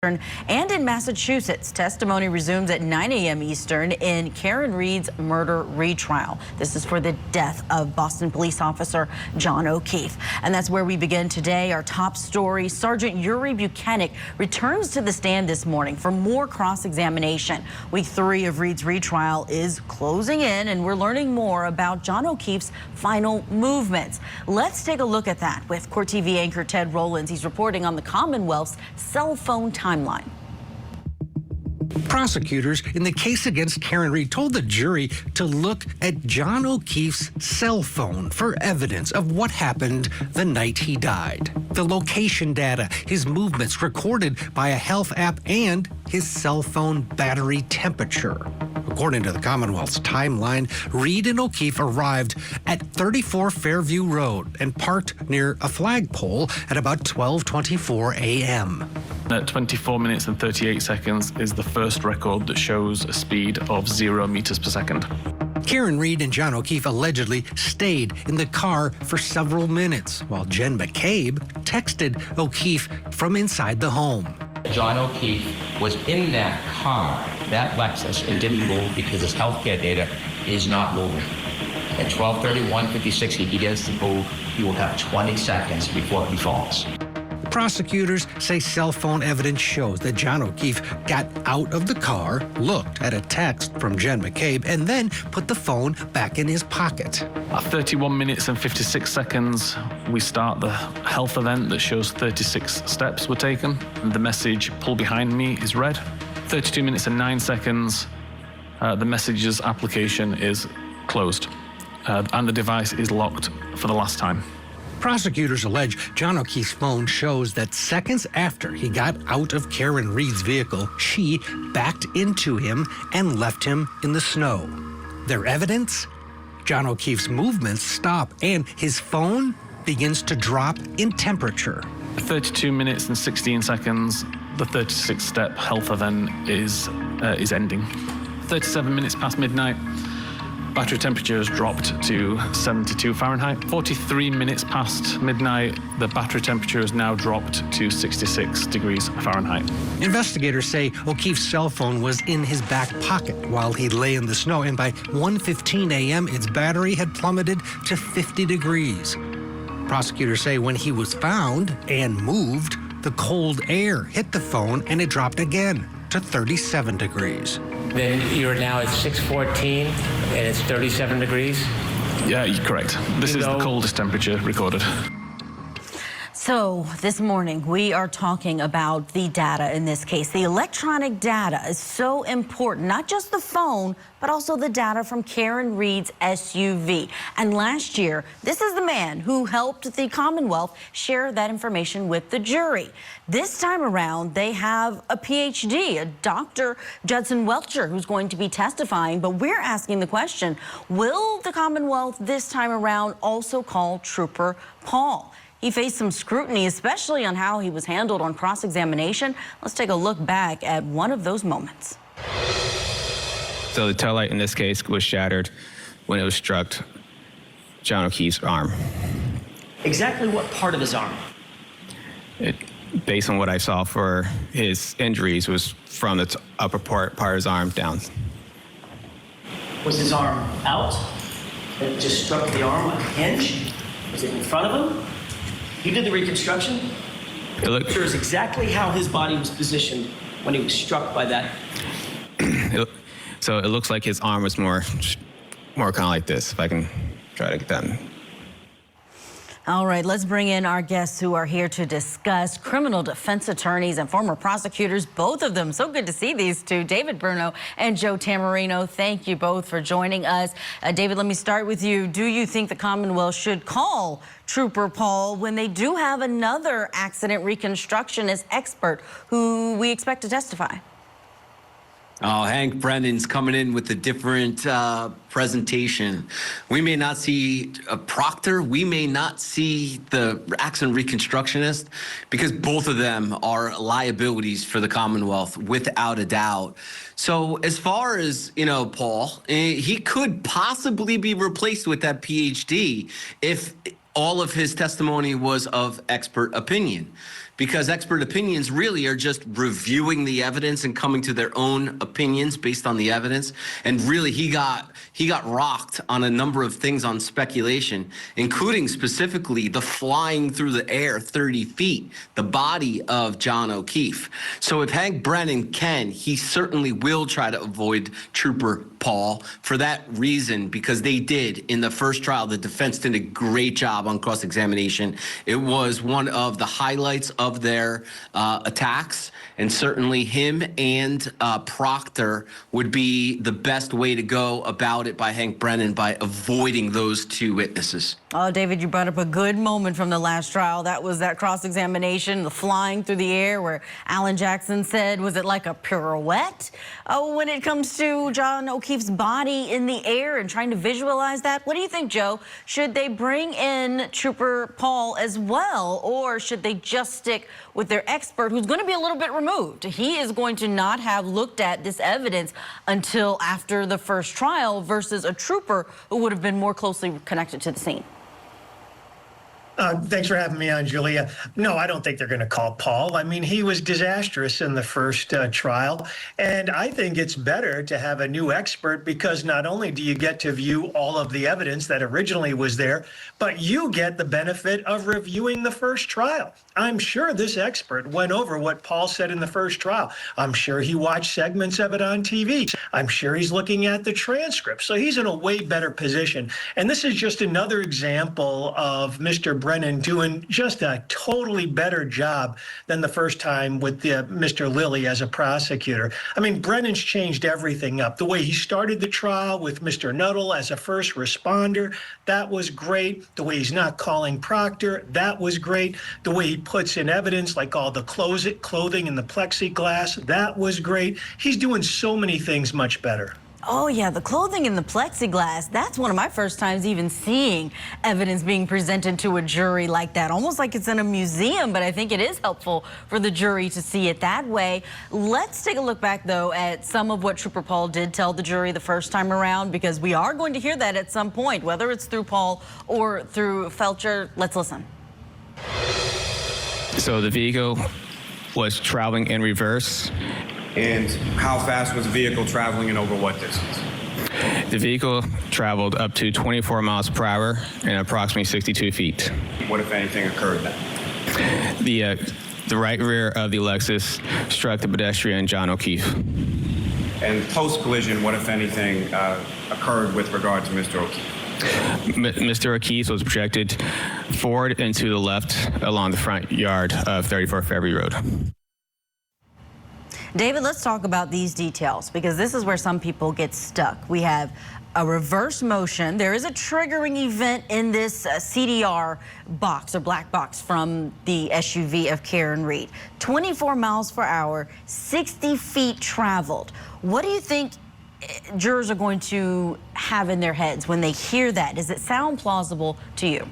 And in Massachusetts, testimony resumes at 9 a.m. Eastern in Karen Reed's murder retrial. This is for the death of Boston police officer John O'Keefe. And that's where we begin today. Our top story, Sergeant Yuri Buchanan returns to the stand this morning for more cross-examination. Week 3 of Reed's retrial is closing in, and we're learning more about John O'Keefe's final movements. Let's take a look at that with Court TV anchor Ted Rowlands. He's reporting on the Commonwealth's cell phone timeline. Prosecutors in the case against Karen Reed told the jury to look at John O'Keefe's cell phone for evidence of what happened the night he died. The location data, his movements recorded by a health app, and his cell phone battery temperature. According to the Commonwealth's timeline, Reed and O'Keefe arrived at 34 Fairview Road and parked near a flagpole at about 12:24 a.m. At 24 minutes and 38 seconds is the first record that shows a speed of 0 meters per second. Karen Reed and John O'Keefe allegedly stayed in the car for several minutes, while Jen McCabe texted O'Keefe from inside the home. John O'Keefe was in that car, that Lexus, and didn't move because his healthcare data is not moving. At 12:31:56, he begins to move. He will have 20 seconds before he falls. Prosecutors say cell phone evidence shows that John O'Keefe got out of the car, looked at a text from Jen McCabe, and then put the phone back in his pocket. At 31 minutes and 56 seconds, we start the health event that shows 36 steps were taken. The message, "Pull behind me," is read. 32 minutes and 9 seconds, the message's application is closed, and the device is locked for the last time. Prosecutors allege John O'Keefe's phone shows that seconds after he got out of Karen Reed's vehicle, she backed into him and left him in the snow. Their evidence? John O'Keefe's movements stop and his phone begins to drop in temperature. 32 minutes and 16 seconds, the 36-step health event is ending. 37 minutes past midnight, battery temperature has dropped to 72 Fahrenheit. 43 minutes past midnight, the battery temperature has now dropped to 66 degrees Fahrenheit. Investigators say O'Keefe's cell phone was in his back pocket while he lay in the snow, and by 1:15 a.m., its battery had plummeted to 50 degrees. Prosecutors say when he was found and moved, the cold air hit the phone and it dropped again to 37 degrees. Then you're now at 6:14 and it's 37 degrees? Yeah, you're correct. This is the coldest temperature recorded. So this morning, we are talking about the data in this case. The electronic data is so important, not just the phone, but also the data from Karen Reed's SUV. And last year, this is the man who helped the Commonwealth share that information with the jury. This time around, they have a PhD, a Dr. Judson Welcher, who's going to be testifying. But we're asking the question, will the Commonwealth this time around also call Trooper Paul? He faced some scrutiny, especially on how he was handled on cross-examination. Let's take a look back at one of those moments. So the tail light in this case was shattered when it was struck John O'Keefe's arm. Exactly what part of his arm? Based on what I saw for his injuries, was from the upper part of his arm down. Was his arm out? It just struck the arm like a hinge? Was it in front of him? You did the reconstruction? It shows exactly how his body was positioned when he was struck by that. So it looks like his arm was more kind of like this, if I can try to get that. All right, let's bring in our guests who are here to discuss criminal defense attorneys and former prosecutors, both of them. So good to see these two, David Bruno and Joe Tamarino. Thank you both for joining us. David, let me start with you. Do you think the Commonwealth should call Trooper Paul when they do have another accident reconstructionist expert who we expect to testify? Oh, Hank Brennan's coming in with a different presentation. We may not see a proctor. We may not see the accident reconstructionist, because both of them are liabilities for the Commonwealth without a doubt. So as far as, Paul, he could possibly be replaced with that PhD if all of his testimony was of expert opinion. because expert opinions really are just reviewing the evidence and coming to their own opinions based on the evidence. And really, he got rocked on a number of things on speculation, including specifically the flying through the air 30 feet, the body of John O'Keefe. So if Hank Brennan can, he certainly will try to avoid Trooper Paul for that reason, because they did in the first trial. The defense did a great job on cross-examination. It was one of the highlights of their attacks, and certainly him and Proctor would be the best way to go about it by Hank Brennan, by avoiding those two witnesses. Oh, David, you brought up a good moment from the last trial. That was that cross-examination, the flying through the air, where Alan Jackson said, was it like a pirouette? Oh, when it comes to John O'Keefe's body in the air and trying to visualize that, what do you think, Joe? Should they bring in Trooper Paul as well, or should they just stick with their expert, who's going to be a little bit removed? He is going to not have looked at this evidence until after the first trial, versus a trooper who would have been more closely connected to the scene. Thanks for having me on, Julia. No, I don't think they're going to call Paul. I mean, he was disastrous in the first trial. And I think it's better to have a new expert, because not only do you get to view all of the evidence that originally was there, but you get the benefit of reviewing the first trial. I'm sure this expert went over what Paul said in the first trial. I'm sure he watched segments of it on TV. I'm sure he's looking at the transcript. So he's in a way better position. And this is just another example of Mr. Brennan doing just a totally better job than the first time with Mr. Lilly as a prosecutor. I mean, Brennan's changed everything up. The way he started the trial with Mr. Nuttall as a first responder, that was great. The way he's not calling Proctor, that was great. The way he puts in evidence, like all the clothing and the plexiglass, that was great. He's doing so many things much better. Oh, yeah, the clothing and the plexiglass, that's one of my first times even seeing evidence being presented to a jury like that, almost like it's in a museum, but I think it is helpful for the jury to see it that way. Let's take a look back, though, at some of what Trooper Paul did tell the jury the first time around, because we are going to hear that at some point, whether it's through Paul or through Felcher. Let's listen. So the vehicle was traveling in reverse. And how fast was the vehicle traveling and over what distance? The vehicle traveled up to 24 miles per hour and approximately 62 feet. What, if anything, occurred then? The right rear of the Lexus struck the pedestrian John O'Keefe. And post-collision, what, if anything, occurred with regard to Mr. O'Keefe? Mr. O'Keefe was projected forward and to the left along the front yard of 34 Fairview Road. David, let's talk about these details, because this is where some people get stuck. We have a reverse motion. There is a triggering event in this CDR box, or black box, from the SUV of Karen Reed. 24 miles per hour, 60 feet traveled. What do you think jurors are going to have in their heads when they hear that? Does it sound plausible to you?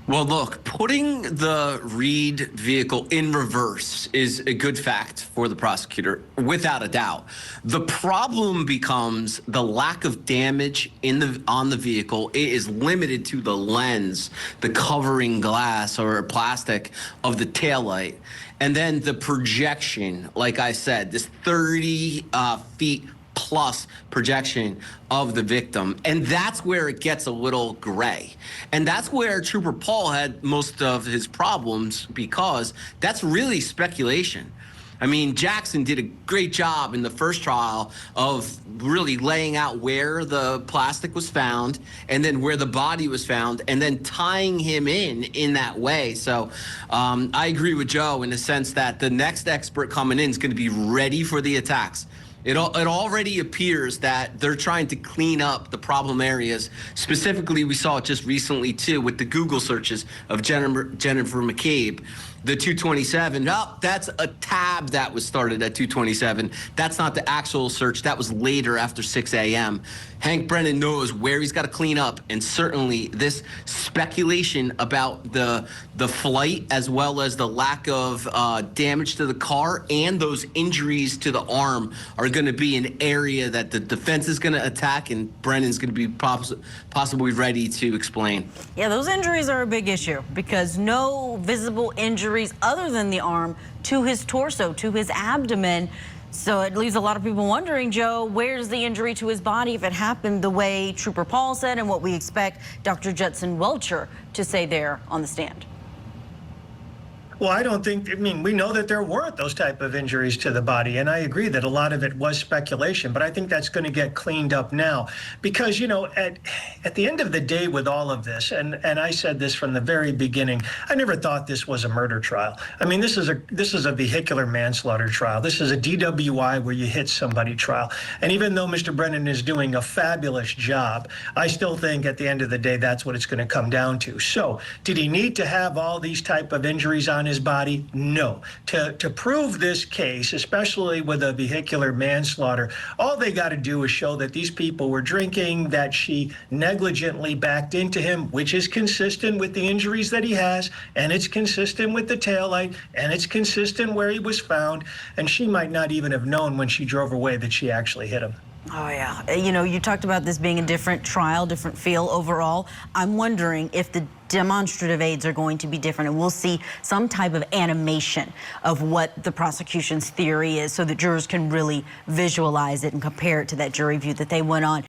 Well, look, putting the Reed vehicle in reverse is a good fact for the prosecutor, without a doubt. The problem becomes the lack of damage on the vehicle. It is limited to the lens, the covering glass or plastic of the taillight. And then the projection, like I said, this 30 feet plus projection of the victim. And that's where it gets a little gray. And that's where Trooper Paul had most of his problems, because that's really speculation. I mean, Jackson did a great job in the first trial of really laying out where the plastic was found and then where the body was found and then tying him in that way. So I agree with Joe in the sense that the next expert coming in is going to be ready for the attacks. It already appears that they're trying to clean up the problem areas. Specifically, we saw it just recently, too, with the Google searches of Jennifer McCabe. the 227. Oh, that's a tab that was started at 227. That's not the actual search. That was later after 6 a.m. Hank Brennan knows where he's got to clean up, and certainly this speculation about the flight as well as the lack of damage to the car and those injuries to the arm are going to be an area that the defense is going to attack, and Brennan's going to be possibly ready to explain. Yeah, those injuries are a big issue because no visible injuries other than the arm to his torso, to his abdomen. So it leaves a lot of people wondering, Joe, where's the injury to his body if it happened the way Trooper Paul said and what we expect Dr. Judson Welcher to say there on the stand? Well, I don't think, I mean, we know that there weren't those type of injuries to the body, and I agree that a lot of it was speculation, but I think that's going to get cleaned up now because, you know, at the end of the day with all of this, and I said this from the very beginning, I never thought this was a murder trial. I mean, this is a vehicular manslaughter trial. This is a DWI where you hit somebody trial. And even though Mr. Brennan is doing a fabulous job, I still think at the end of the day, that's what it's going to come down to. So did he need to have all these type of injuries on his body? No. To prove this case, especially with a vehicular manslaughter, all they got to do is show that these people were drinking, that she negligently backed into him, which is consistent with the injuries that he has, and it's consistent with the taillight, and it's consistent where he was found, and she might not even have known when she drove away that she actually hit him. Oh, yeah. You know, you talked about this being a different trial, different feel overall. I'm wondering if the demonstrative aids are going to be different, and we'll see some type of animation of what the prosecution's theory is so that jurors can really visualize it and compare it to that jury view that they went on.